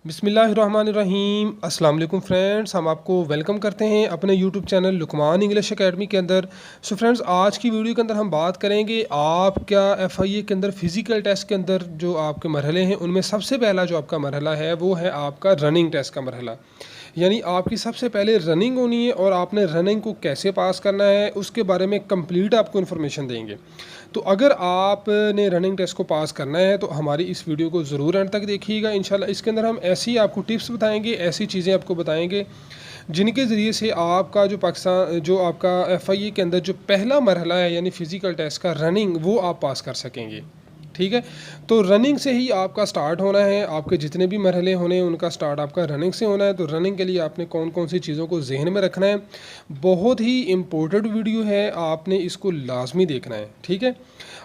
बिस्मिल्लाहिर्रहमानिर्रहीम। अस्सलाम वालेकुम फ्रेंड्स, हम आपको वेलकम करते हैं अपने YouTube channel Luqman English academy के अंदर। सो फ्रेंड्स, आज की वीडियो के अंदर हम बात करेंगे आप क्या एफआईए के अंदर फ़िज़िकल टेस्ट के अंदर जो आपके मरहले हैं उनमें सबसे पहला जो आपका मरहला है वो है आपका रनिंग टेस्ट का मरहला। यानी आपकी सबसे पहले रनिंग होनी है और आपने रनिंग को कैसे पास करना है उसके बारे में कंप्लीट आपको इन्फॉर्मेशन देंगे। तो अगर आपने रनिंग टेस्ट को पास करना है तो हमारी इस वीडियो को ज़रूर एंड तक देखिएगा। इंशाल्लाह इसके अंदर हम ऐसी आपको टिप्स बताएंगे, ऐसी चीज़ें आपको बताएंगे जिनके ज़रिए से आपका जो पाकिस्तान जो आपका एफआईए के अंदर जो पहला मरहला है यानी फ़िज़िकल टेस्ट का रनिंग, वो आप पास कर सकेंगे। ठीक है, तो रनिंग से ही आपका स्टार्ट होना है। आपके जितने भी मरहले होने हैं उनका स्टार्ट आपका रनिंग से होना है। तो रनिंग के लिए आपने कौन कौन सी चीज़ों को जहन में रखना है, बहुत ही इम्पोर्टेंट वीडियो है, आपने इसको लाजमी देखना है। ठीक है,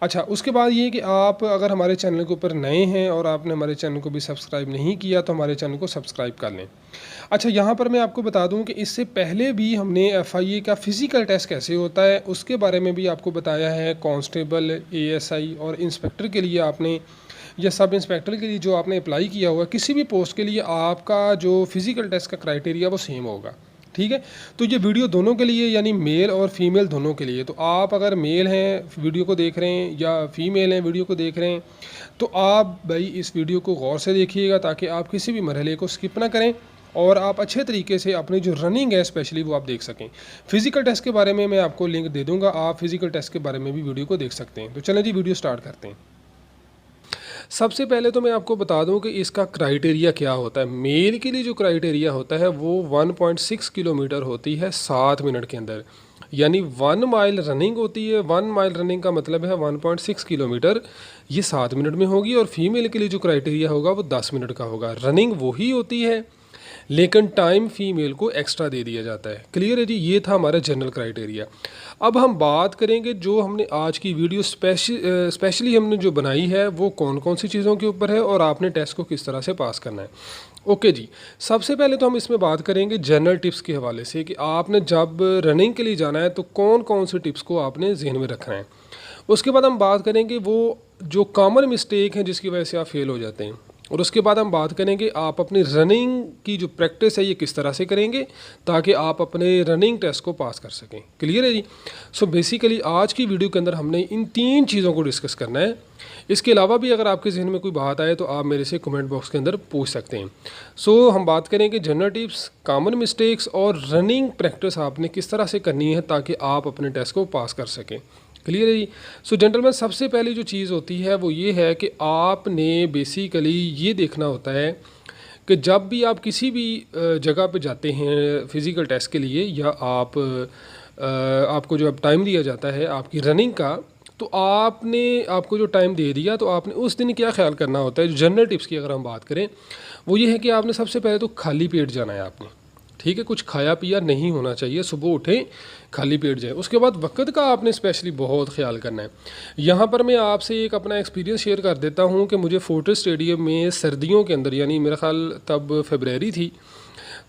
अच्छा, उसके बाद ये कि आप अगर हमारे चैनल के ऊपर नए हैं और आपने हमारे चैनल को भी सब्सक्राइब नहीं किया तो हमारे चैनल को सब्सक्राइब कर लें। अच्छा, यहाँ पर मैं आपको बता दूं कि इससे पहले भी हमने एफआईए का फ़िज़िकल टेस्ट कैसे होता है उसके बारे में भी आपको बताया है। कांस्टेबल, एएसआई और इंस्पेक्टर के लिए आपने या सब इंस्पेक्टर के लिए जो आपने अप्लाई किया हुआ किसी भी पोस्ट के लिए आपका जो फ़िज़िकल टेस्ट का क्राइटेरिया वो सेम होगा। ठीक है, तो ये वीडियो दोनों के लिए यानी मेल और फीमेल दोनों के लिए। तो आप अगर मेल हैं वीडियो को देख रहे हैं या फीमेल हैं वीडियो को देख रहे हैं तो आप भाई इस वीडियो को गौर से देखिएगा ताकि आप किसी भी मरहले को स्किप ना करें और आप अच्छे तरीके से अपनी जो रनिंग है स्पेशली वो आप देख सकें। फ़िज़िकल टेस्ट के बारे में मैं आपको लिंक दे दूँगा, आप फ़िज़िकल टेस्ट के बारे में भी वीडियो को देख सकते हैं। तो चलें जी, वीडियो स्टार्ट करते हैं। सबसे पहले तो मैं आपको बता दूं कि इसका क्राइटेरिया क्या होता है। मेल के लिए जो क्राइटेरिया होता है वो 1.6 किलोमीटर होती है 7 मिनट के अंदर, यानी 1 माइल रनिंग होती है। 1 माइल रनिंग का मतलब है 1.6 किलोमीटर, ये 7 मिनट में होगी। और फीमेल के लिए जो क्राइटेरिया होगा वो 10 मिनट का होगा। रनिंग वही होती है लेकिन टाइम फीमेल को एक्स्ट्रा दे दिया जाता है। क्लियर है जी, ये था हमारा जनरल क्राइटेरिया। अब हम बात करेंगे जो हमने आज की वीडियो स्पेशली हमने जो बनाई है वो कौन कौन सी चीज़ों के ऊपर है और आपने टेस्ट को किस तरह से पास करना है। ओके जी, सबसे पहले तो हम इसमें बात करेंगे जनरल टिप्स के हवाले से कि आपने जब रनिंग के लिए जाना है तो कौन कौन से टिप्स को आपने जहन में रखना है। उसके बाद हम बात करेंगे वो जो कॉमन मिस्टेक हैं जिसकी वजह से आप फेल हो जाते हैं। और उसके बाद हम बात करेंगे आप अपनी रनिंग की जो प्रैक्टिस है ये किस तरह से करेंगे ताकि आप अपने रनिंग टेस्ट को पास कर सकें। क्लियर है जी। सो बेसिकली आज की वीडियो के अंदर हमने इन 3 चीज़ों को डिस्कस करना है। इसके अलावा भी अगर आपके जहन में कोई बात आए तो आप मेरे से कमेंट बॉक्स के अंदर पूछ सकते हैं। सो हम बात करेंगे जनरल टिप्स, कॉमन मिस्टेक्स और रनिंग प्रैक्टिस आपने किस तरह से करनी है ताकि आप अपने टेस्ट को पास कर सकें। क्लियर है जी। सो जेंटलमैन, सबसे पहली जो चीज़ होती है वो ये है कि आपने बेसिकली ये देखना होता है कि जब भी आप किसी भी जगह पे जाते हैं फ़िज़िकल टेस्ट के लिए या आपको जो अब टाइम दिया जाता है आपकी रनिंग का, तो आपको जो टाइम दे दिया तो आपने उस दिन क्या ख्याल करना होता है। जो जनरल टिप्स की अगर हम बात करें वो ये है कि आपने सबसे पहले तो खाली पेट जाना है आपने। ठीक है, कुछ खाया पिया नहीं होना चाहिए, सुबह उठें खाली पेट जाए। उसके बाद वक्त का आपने स्पेशली बहुत ख्याल करना है। यहाँ पर मैं आपसे एक अपना एक्सपीरियंस शेयर कर देता हूँ कि मुझे फोर्टिस स्टेडियम में सर्दियों के अंदर, यानी मेरा ख्याल तब फरवरी थी,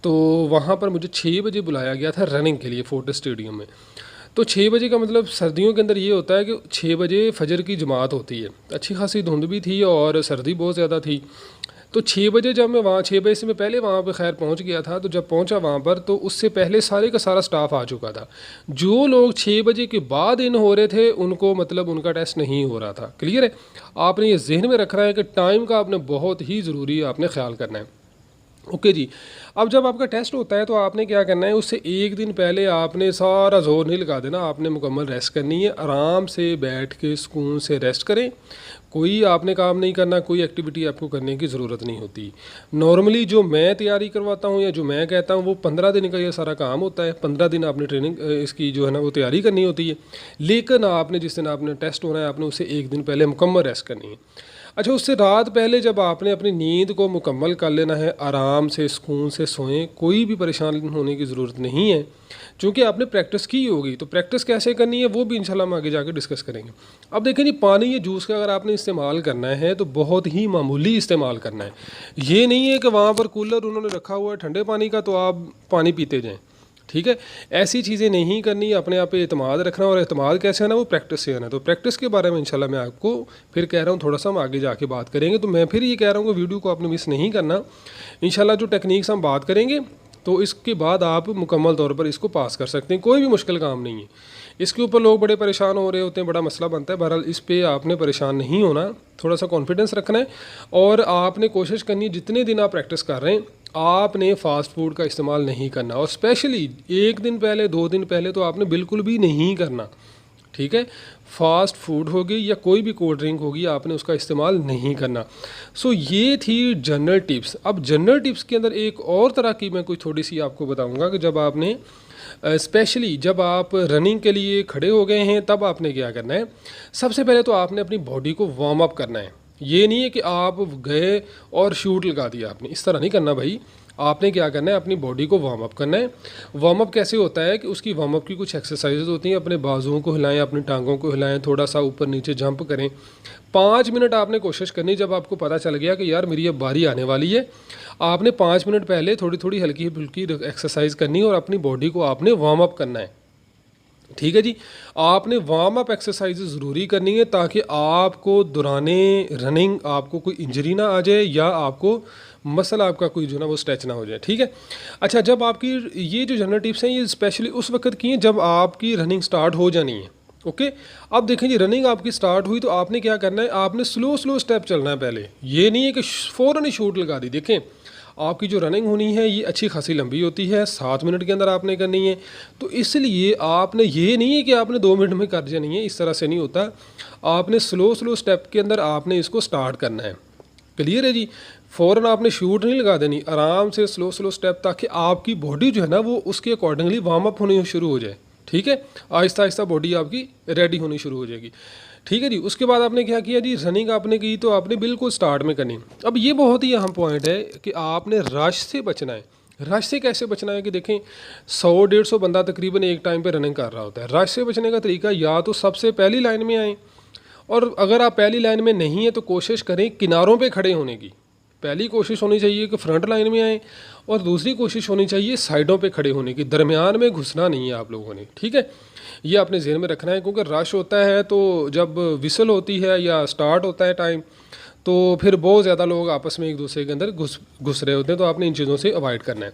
तो वहाँ पर मुझे 6 बजे बुलाया गया था रनिंग के लिए फोर्टिस स्टेडियम में। तो 6 बजे का मतलब सर्दियों के अंदर ये होता है कि 6 बजे फजर की जमात होती है। अच्छी खासी धुंध भी थी और सर्दी बहुत ज़्यादा थी। तो 6 बजे जब मैं वहाँ 6 बजे से मैं पहले वहाँ पे खैर पहुँच गया था। तो जब पहुँचा वहाँ पर तो उससे पहले सारे का सारा स्टाफ आ चुका था। जो लोग 6 बजे के बाद इन हो रहे थे उनको मतलब उनका टेस्ट नहीं हो रहा था। क्लियर है, आपने ये जहन में रखना है कि टाइम का आपने बहुत ही ज़रूरी आपने ख्याल करना है। ओके जी, अब जब आपका टेस्ट होता है तो आपने क्या करना है, उससे एक दिन पहले आपने सारा जोर नहीं लगा देना, आपने मुकम्मल रेस्ट करनी है। आराम से बैठ के सुकून से रेस्ट करें। कोई आपने काम नहीं करना, कोई एक्टिविटी आपको करने की ज़रूरत नहीं होती। नॉर्मली जो मैं तैयारी करवाता हूँ या जो मैं कहता हूँ वो 15 दिन का ये सारा काम होता है। 15 दिन आपने ट्रेनिंग इसकी जो है ना वो तैयारी करनी होती है। लेकिन आपने जिस दिन आपने टेस्ट होना है आपने उससे एक दिन पहले मुकम्मल रेस्ट करनी है। अच्छा, उससे रात पहले जब आपने अपनी नींद को मुकम्मल कर लेना है, आराम से सुकून से सोएं, कोई भी परेशान होने की ज़रूरत नहीं है क्योंकि आपने प्रैक्टिस की होगी। तो प्रैक्टिस कैसे करनी है वो भी इंशाल्लाह हम आगे जाके डिस्कस करेंगे। अब देखें जी, पानी या जूस का अगर आपने इस्तेमाल करना है तो बहुत ही मामूली इस्तेमाल करना है। ये नहीं है कि वहाँ पर कूलर उन्होंने रखा हुआ है ठंडे पानी का तो आप पानी पीते जाएँ। ठीक है, ऐसी चीज़ें नहीं करनी, अपने आप पे एतमाद रखना, और एतमाद कैसे आना, वो प्रैक्टिस से आना। तो प्रैक्टिस के बारे में इंशाल्लाह मैं आपको फिर कह रहा हूँ, थोड़ा सा हम आगे जाके बात करेंगे। तो मैं फिर ये कह रहा हूँ कि वीडियो को आपने मिस नहीं करना। इंशाल्लाह जो टेक्निक्स हम बात करेंगे तो इसके बाद आप मुकम्मल तौर पर इसको पास कर सकते हैं, कोई भी मुश्किल काम नहीं है। इसके ऊपर लोग बड़े परेशान हो रहे होते हैं, बड़ा मसला बनता है। बहरहाल इस पे आपने परेशान नहीं होना, थोड़ा सा कॉन्फिडेंस रखना है, और आपने कोशिश करनी है जितने दिन आप प्रैक्टिस कर रहे हैं आपने फ़ास्ट फूड का इस्तेमाल नहीं करना, और स्पेशली 1 दिन पहले 2 दिन पहले तो आपने बिल्कुल भी नहीं करना। ठीक है, फास्ट फूड होगी या कोई भी कोल्ड ड्रिंक होगी, आपने उसका इस्तेमाल नहीं करना। सो ये थी जनरल टिप्स। अब जनरल टिप्स के अंदर एक और तरह की मैं कोई थोड़ी सी आपको बताऊंगा कि जब आपने स्पेशली जब आप रनिंग के लिए खड़े हो गए हैं तब आपने क्या करना है। सबसे पहले तो आपने अपनी बॉडी को वार्म अप करना है। ये नहीं है कि आप गए और शूट लगा दिया आपने, इस तरह नहीं करना भाई। आपने क्या करना है, अपनी बॉडी को वार्म अप करना है। वार्म अप कैसे होता है कि उसकी वार्म अप की कुछ एक्सरसाइजेज होती हैं। अपने बाजुओं को हिलाएं, अपनी टांगों को हिलाएं, थोड़ा सा ऊपर नीचे जंप करें। 5 मिनट आपने कोशिश करनी, जब आपको पता चल गया कि यार मेरी अब बारी आने वाली है, आपने 5 मिनट पहले थोड़ी थोड़ी हल्की फुल्की एक्सरसाइज करनी है और अपनी बॉडी को आपने वार्म अप करना है। ठीक है जी, आपने वार्म अप एक्सरसाइज ज़रूरी करनी है ताकि आपको दौराने रनिंग आपको कोई इंजरी ना आ जाए या आपको मसल आपका कोई जो ना वो स्ट्रेच ना हो जाए। ठीक है, अच्छा, जब आपकी ये जो जनरल टिप्स हैं ये स्पेशली उस वक्त की हैं जब आपकी रनिंग स्टार्ट हो जानी है। ओके, अब देखें जी, रनिंग आपकी स्टार्ट हुई तो आपने क्या करना है, आपने स्लो स्लो स्टेप चलना है। पहले ये नहीं है कि फ़ौरन ही शूट लगा दी। देखें, आपकी जो रनिंग होनी है ये अच्छी खासी लंबी होती है, 7 मिनट के अंदर आपने करनी है। तो इसलिए आपने ये नहीं है कि आपने 2 मिनट में कर जानी है, इस तरह से नहीं होता। आपने स्लो स्लो स्टेप के अंदर आपने इसको स्टार्ट करना है। क्लियर है जी, फ़ौरन आपने शूट नहीं लगा देनी, आराम से स्लो स्लो स्टेप, ताकि आपकी बॉडी जो है ना वो उसके अकॉर्डिंगली वार्म अप होनी शुरू हो जाए। ठीक है, आहिस्ता आहिस्ता बॉडी आपकी रेडी होनी शुरू हो जाएगी। ठीक है जी, उसके बाद आपने क्या किया जी, रनिंग आपने की तो आपने बिल्कुल स्टार्ट में करनी। अब ये बहुत ही अहम पॉइंट है कि आपने रश से बचना है। रश से कैसे बचना है कि देखें, 100-150 बंदा तकरीबन एक टाइम पे रनिंग कर रहा होता है। रश से बचने का तरीका या तो सबसे पहली लाइन में आएँ, और अगर आप पहली लाइन में नहीं है तो कोशिश करें किनारों पे खड़े होने की। पहली कोशिश होनी चाहिए कि फ्रंट लाइन में आएँ, और दूसरी कोशिश होनी चाहिए साइडों पे खड़े होने की। दरमियान में घुसना नहीं है आप लोगों ने। ठीक है, ये आपने ज़हन में रखना है, क्योंकि रश होता है तो जब विसल होती है या स्टार्ट होता है टाइम, तो फिर बहुत ज़्यादा लोग आपस में एक दूसरे के अंदर घुस रहे होते हैं। तो आपने इन चीज़ों से अवॉइड करना है।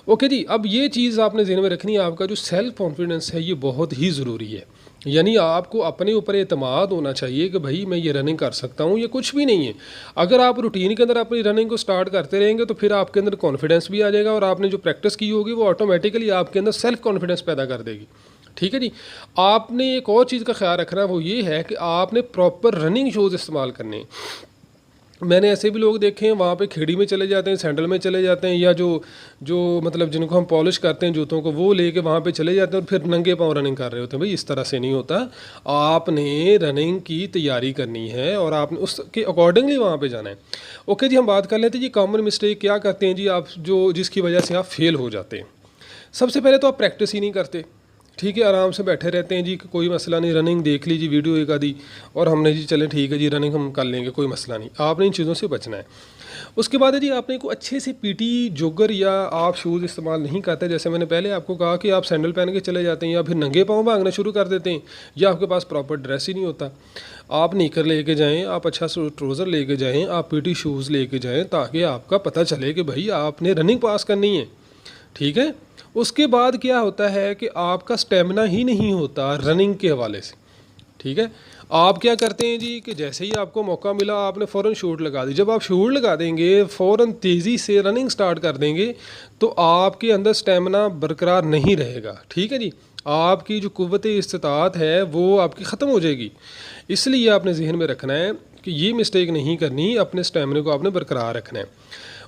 ओके जी, अब ये चीज़ आपने ज़हन में रखनी है, आपका जो सेल्फ कॉन्फिडेंस है ये बहुत ही ज़रूरी है। यानी आपको अपने ऊपर एतमाद होना चाहिए कि भाई मैं ये रनिंग कर सकता हूँ, ये कुछ भी नहीं है। अगर आप रूटीन के अंदर अपनी रनिंग को स्टार्ट करते रहेंगे तो फिर आपके अंदर कॉन्फिडेंस भी आ जाएगा, और आपने जो प्रैक्टिस की होगी वो ऑटोमेटिकली आपके अंदर सेल्फ कॉन्फिडेंस पैदा कर देगी। ठीक है जी, आपने एक और चीज़ का ख्याल रखना है, वो ये है कि आपने प्रॉपर रनिंग शूज़ इस्तेमाल करने हैं। मैंने ऐसे भी लोग देखे हैं, वहाँ पे खेड़ी में चले जाते हैं, सैंडल में चले जाते हैं, या जो जो मतलब जिनको हम पॉलिश करते हैं जूतों को, वो लेके वहाँ पे चले जाते हैं और फिर नंगे पाँव रनिंग कर रहे होते हैं। भाई इस तरह से नहीं होता। आपने रनिंग की तैयारी करनी है और आपने उसके अकॉर्डिंगली वहाँ पे जाना है। ओके जी, हम बात कर लेते हैं जी कॉमन मिस्टेक क्या करते हैं जी आप, जो जिसकी वजह से आप फेल हो जाते हैं। सबसे पहले तो आप प्रैक्टिस ही नहीं करते। ठीक है, आराम से बैठे रहते हैं जी, कोई मसला नहीं, रनिंग देख लीजिए वीडियो एक आधी, और हमने जी चलें ठीक है जी रनिंग हम कर लेंगे, कोई मसला नहीं। आपने इन चीज़ों से बचना है। उसके बाद है जी, आपने को अच्छे से पीटी जोगर या आप शूज़ इस्तेमाल नहीं करते। जैसे मैंने पहले आपको कहा कि आप सैंडल पहन के चले जाते हैं या फिर नंगे पाँव भागना शुरू कर देते हैं, या आपके पास प्रॉपर ड्रेस ही नहीं होता। आप निकर लेके जाएँ, आप अच्छा ट्राउज़र लेके जाएँ, आप पीटी शूज़ लेके जाएँ, ताकि आपका पता चले कि भाई आपने रनिंग पास करनी है। ठीक है, उसके बाद क्या होता है कि आपका स्टेमिना ही नहीं होता रनिंग के हवाले से। ठीक है, आप क्या करते हैं जी कि जैसे ही आपको मौका मिला आपने फ़ौरन शूट लगा दी। जब आप शूट लगा देंगे, फ़ौरन तेज़ी से रनिंग स्टार्ट कर देंगे, तो आपके अंदर स्टेमिना बरकरार नहीं रहेगा। ठीक है जी, आपकी जो कुव्वत इस्तिताअत है वो आपकी ख़त्म हो जाएगी। इसलिए आपने जहन में रखना है कि ये मिस्टेक नहीं करनी, अपने स्टेमिना को आपने बरकरार रखना है।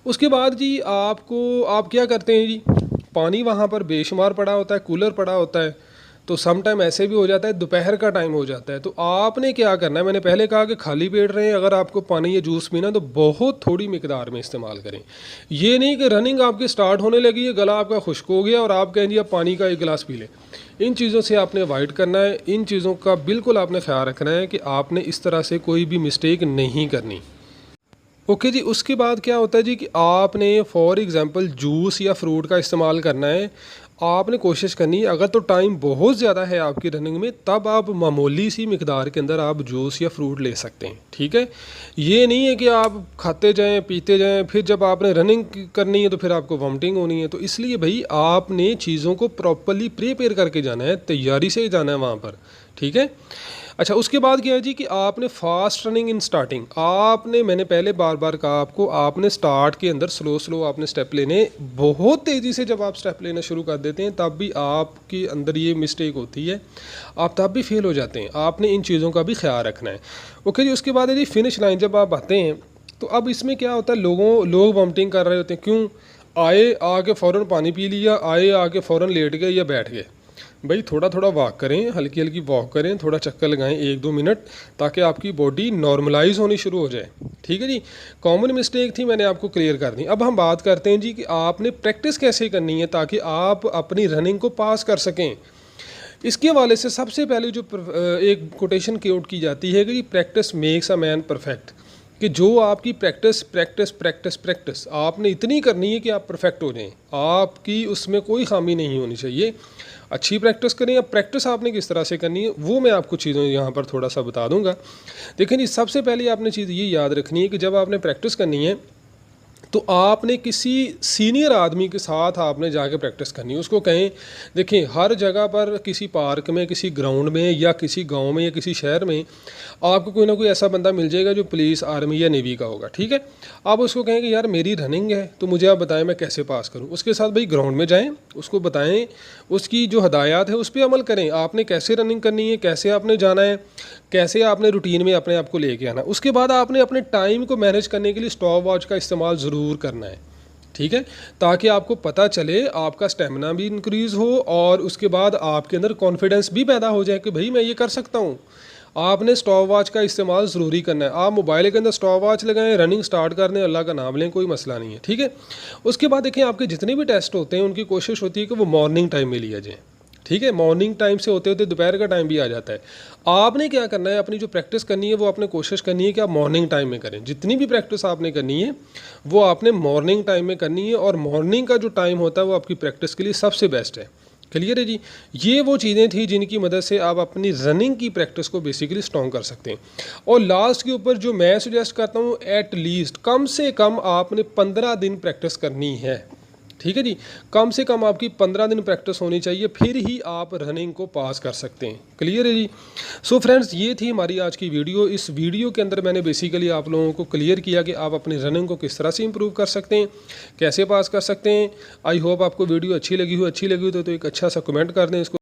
उसके बाद जी आप क्या करते हैं जी, पानी वहाँ पर बेशुमार पड़ा होता है, कूलर पड़ा होता है, तो सम टाइम ऐसे भी हो जाता है दोपहर का टाइम हो जाता है। तो आपने क्या करना है, मैंने पहले कहा कि खाली पेट रहें। अगर आपको पानी या जूस पीना तो बहुत थोड़ी मिकदार में इस्तेमाल करें। ये नहीं कि रनिंग आपकी स्टार्ट होने लगी है, गला आपका खुश्क हो गया और आप कहें जी अब पानी का 1 गिलास पी लें। इन चीज़ों से आपने अवॉइड करना है। इन चीज़ों का बिल्कुल आपने ख्याल रखना है कि आपने इस तरह से कोई भी मिस्टेक नहीं करनी। ओके जी, उसके बाद क्या होता है जी कि आपने फॉर एग्ज़ाम्पल जूस या फ्रूट का इस्तेमाल करना है। आपने कोशिश करनी है, अगर तो टाइम बहुत ज़्यादा है आपकी रनिंग में, तब आप मामूली सी मिकदार के अंदर आप जूस या फ्रूट ले सकते हैं, ठीक है। ये नहीं है कि आप खाते जाएं पीते जाएं, फिर जब आपने रनिंग करनी है तो फिर आपको वॉमिटिंग होनी है। तो इसलिए भाई आपने चीज़ों को प्रॉपरली प्रिपेयर करके जाना है, तैयारी से जाना है वहाँ पर, ठीक है। अच्छा, उसके बाद क्या है जी कि आपने फास्ट रनिंग इन स्टार्टिंग, आपने, मैंने पहले बार बार कहा आपको, आपने स्टार्ट के अंदर स्लो स्लो आपने स्टेप लेने। बहुत तेज़ी से जब आप स्टेप लेना शुरू कर देते हैं तब भी आपके अंदर ये मिस्टेक होती है, आप तब भी फेल हो जाते हैं। आपने इन चीज़ों का भी ख्याल रखना है। ओके जी, उसके बाद है जी फिनिश लाइन जब आप आते हैं तो अब इसमें क्या होता है, लोग वॉमिटिंग कर रहे होते हैं। क्यों? आए आके फ़ौरन पानी पी लिया, आए आके फ़ौरन लेट गए या बैठ गए। भाई थोड़ा थोड़ा वॉक करें, हल्की हल्की वॉक करें, थोड़ा चक्कर लगाएं 1-2 मिनट, ताकि आपकी बॉडी नॉर्मलाइज होनी शुरू हो जाए, ठीक है जी। कॉमन मिस्टेक थी, मैंने आपको क्लियर कर दी। अब हम बात करते हैं जी कि आपने प्रैक्टिस कैसे करनी है ताकि आप अपनी रनिंग को पास कर सकें। इसके हवाले से सबसे पहले जो एक कोटेशन कोट की जाती है कि practice makes a man perfect, कि जो आपकी प्रैक्टिस प्रैक्टिस प्रैक्टिस प्रैक्टिस आपने इतनी करनी है कि आप परफेक्ट हो जाएं, आपकी उसमें कोई खामी नहीं होनी चाहिए। अच्छी प्रैक्टिस करें। अब प्रैक्टिस आपने किस तरह से करनी है वो मैं आपको चीज़ें यहाँ पर थोड़ा सा बता दूंगा। देखिए जी, सबसे पहले आपने चीज़ ये याद रखनी है कि जब आपने प्रैक्टिस करनी है तो आपने किसी सीनियर आदमी के साथ आपने जाके प्रैक्टिस करनी है। उसको कहें, देखिए हर जगह पर, किसी पार्क में, किसी ग्राउंड में, या किसी गांव में, या किसी शहर में आपको कोई ना कोई ऐसा बंदा मिल जाएगा जो पुलिस, आर्मी या नेवी का होगा, ठीक है। आप उसको कहें कि यार मेरी रनिंग है तो मुझे आप बताएं मैं कैसे पास करूं। उसके साथ भाई ग्राउंड में जाएं, उसको बताएं, उसकी जो हदायत है उस पर अमल करें। आपने कैसे रनिंग करनी है, कैसे आपने जाना है, कैसे आपने रूटीन में अपने आप को लेके आना। उसके बाद आपने अपने टाइम को मैनेज करने के लिए स्टॉप वॉच का इस्तेमाल ज़रूर करना है, ठीक है, ताकि आपको पता चले, आपका स्टेमिना भी इंक्रीज़ हो और उसके बाद आपके अंदर कॉन्फिडेंस भी पैदा हो जाए कि भाई मैं ये कर सकता हूँ। आपने स्टॉप वॉच का इस्तेमाल ज़रूरी करना है। आप मोबाइल के अंदर स्टॉप वॉच लगाएं, रनिंग स्टार्ट कर दें, अल्लाह का नाम लें, कोई मसला नहीं है, ठीक है। उसके बाद देखें, आपके जितने भी टेस्ट होते हैं उनकी कोशिश होती है कि वो मॉर्निंग टाइम में लिया जाए, ठीक है। मॉर्निंग टाइम से होते होते दोपहर का टाइम भी आ जाता है। आपने क्या करना है, अपनी जो प्रैक्टिस करनी है वो आपने कोशिश करनी है कि आप मॉर्निंग टाइम में करें। जितनी भी प्रैक्टिस आपने करनी है वो आपने मॉर्निंग टाइम में करनी है, और मॉर्निंग का जो टाइम होता है वो आपकी प्रैक्टिस के लिए सबसे बेस्ट है। क्लियर है जी। ये वो चीज़ें थी जिनकी मदद से आप अपनी रनिंग की प्रैक्टिस को बेसिकली स्ट्रॉन्ग कर सकते हैं। और लास्ट के ऊपर जो मैं सुजेस्ट करता हूँ, एट लीस्ट कम से कम आपने 15 दिन प्रैक्टिस करनी है, ठीक है जी। कम से कम आपकी 15 दिन प्रैक्टिस होनी चाहिए, फिर ही आप रनिंग को पास कर सकते हैं। क्लियर है जी। सो फ्रेंड्स, ये थी हमारी आज की वीडियो। इस वीडियो के अंदर मैंने बेसिकली आप लोगों को क्लियर किया कि आप अपनी रनिंग को किस तरह से इंप्रूव कर सकते हैं, कैसे पास कर सकते हैं। आई होप आपको वीडियो अच्छी लगी हो तो एक अच्छा सा कमेंट कर दें, इसको